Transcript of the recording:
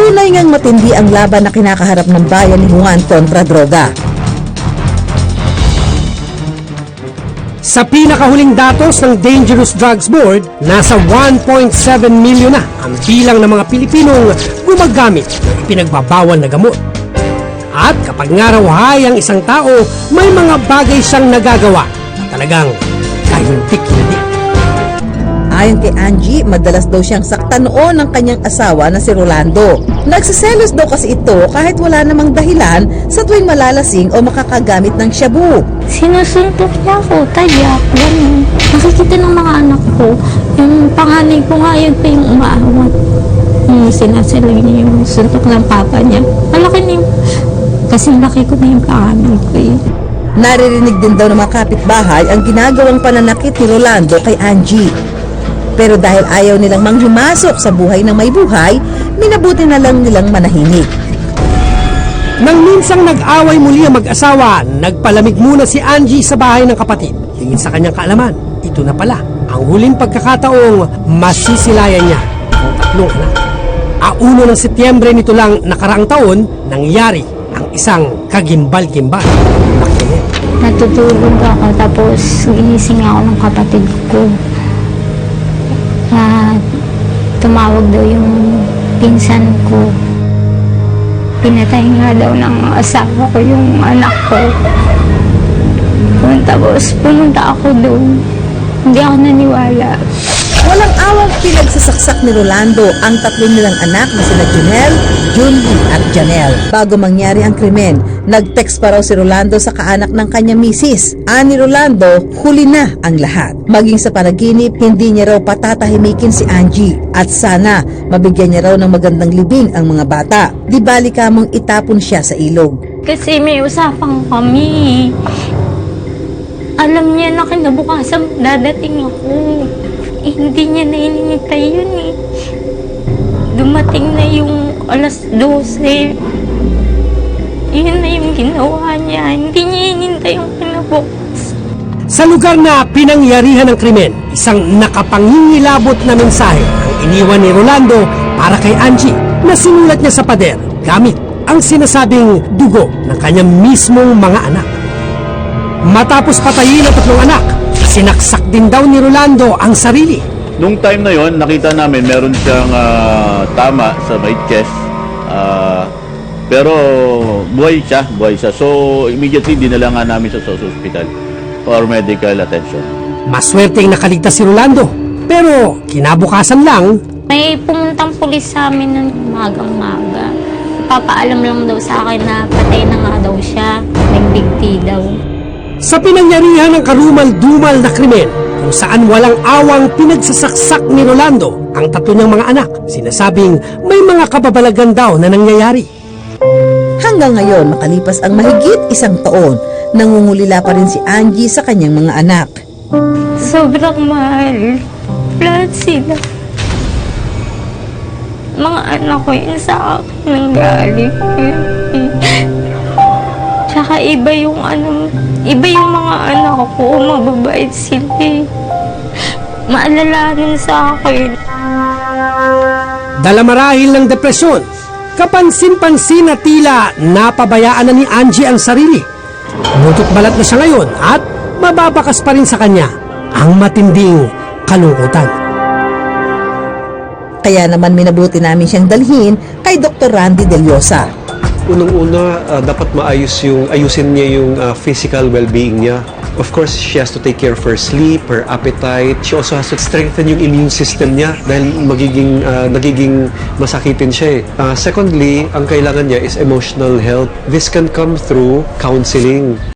Tunay ngang matindi ang laban na kinakaharap ng bayan ni Juan kontra droga. Sa pinakahuling datos ng Dangerous Drugs Board, nasa 1.7 milyon na ang bilang ng mga Pilipinong gumagamit ng ipinagbabawal na gamot. At kapag nga raw high ang isang tao, may mga bagay siyang nagagawa na talagang kahimtik-hindi. Ayon kay Angie, madalas daw siyang saktan noon ng kanyang asawa na si Rolando. Nagsiselos daw kasi ito kahit wala namang dahilan sa tuwing malalasing o makakagamit ng shabu. Sinusuntok niya ako, tayak, ganun. Nakikita ng mga anak ko, yung panganay ko nga yun pa yung umaawat. Sinasalag niya yung suntok ng papa niya. Malaki na yung, kasi laki ko na yung panganay ko eh. Naririnig din daw ng mga kapitbahay ang ginagawang pananakit ni Rolando kay Angie. Pero dahil ayaw nilang manghimasok sa buhay ng may buhay, minabuti na lang nilang manahimik. Nang minsang nag-away muli ang mag-asawa, nagpalamig muna si Angie sa bahay ng kapatid. Tingin sa kanyang kaalaman, ito na pala ang huling pagkakataong masisilayan niya ang tatlong anak. Auno ng Setyembre nito lang nakaraang taon, nangyari ang isang kagimbal-gimbal na krimen. Natutulog ako tapos ginising ako ng kapatid ko. Na tumawag daw yung pinsan ko. Pinatay nga daw ng asawa ko yung anak ko. Tapos pumunta ako doon. Hindi ako naniwala. Walang awang pinagsasaksak ni Rolando ang tatlo nilang anak na sina Junel, Junlie at Janelle. Bago mangyari ang krimen, nag-text pa raw si Rolando sa kaanak ng kanyang misis. Ani Rolando, huli na ang lahat. Maging sa panaginip, hindi niya raw patatahimikin si Angie. At sana, mabigyan niya raw ng magandang libing ang mga bata. Di bali kamong itapon siya sa ilog. Kasi may usapang kami. Alam niya na kinabukasan dadating ako. Hindi niya na ininintay yun eh. Dumating na yung alas 12. Yun na yung ginawa niya. Hindi niya inintay yung kinabukas. Sa lugar na pinangyarihan ng krimen, isang nakapangingilabot na mensahe ang iniwan ni Rolando para kay Angie na sinulat niya sa pader gamit ang sinasabing dugo ng kanyang mismong mga anak. Matapos patayin ang tatlong anak, sinaksak din daw ni Rolando ang sarili. Nung time na yon, nakita namin meron siyang tama sa may chest. Pero buhay siya. So immediately dinala nga namin sa hospital for medical attention. Maswerteng nakaligtas si Rolando, pero kinabukasan lang, May pumuntang pulis sa amin ng magang-maga. Papaalam lang daw sa akin na patay na nga daw siya. Nagbigti daw. sa pinangyarihan ng karumal-dumal na krimen kung saan walang awang pinagsasaksak ni Rolando ang tatlo niyang mga anak, sinasabing may mga kababalagan daw na nangyayari. Hanggang ngayon, makalipas ang mahigit isang taon, nangungulila pa rin si Angie sa kanyang mga anak. Sobrang mahal. Lahat sila. Mga anak ko yun sa akin nanggaling. Tsaka iba yung mga anak ko, mababait sila eh. Maalala rin sa akin. Dala marahil ng depresyon, kapansin-pansin na tila napabayaan na ni Angie ang sarili. Mutot balat na siya ngayon at mababakas pa rin sa kanya ang matinding kalungkutan. Kaya naman minabuti namin siyang dalhin kay Dr. Randy Deliosa. Unang-una, dapat ayusin niya yung physical well-being niya. Of course, she has to take care of her sleep, her appetite. She also has to strengthen yung immune system niya dahil nagiging masakitin siya eh. Secondly, ang kailangan niya is emotional health. This can come through counseling.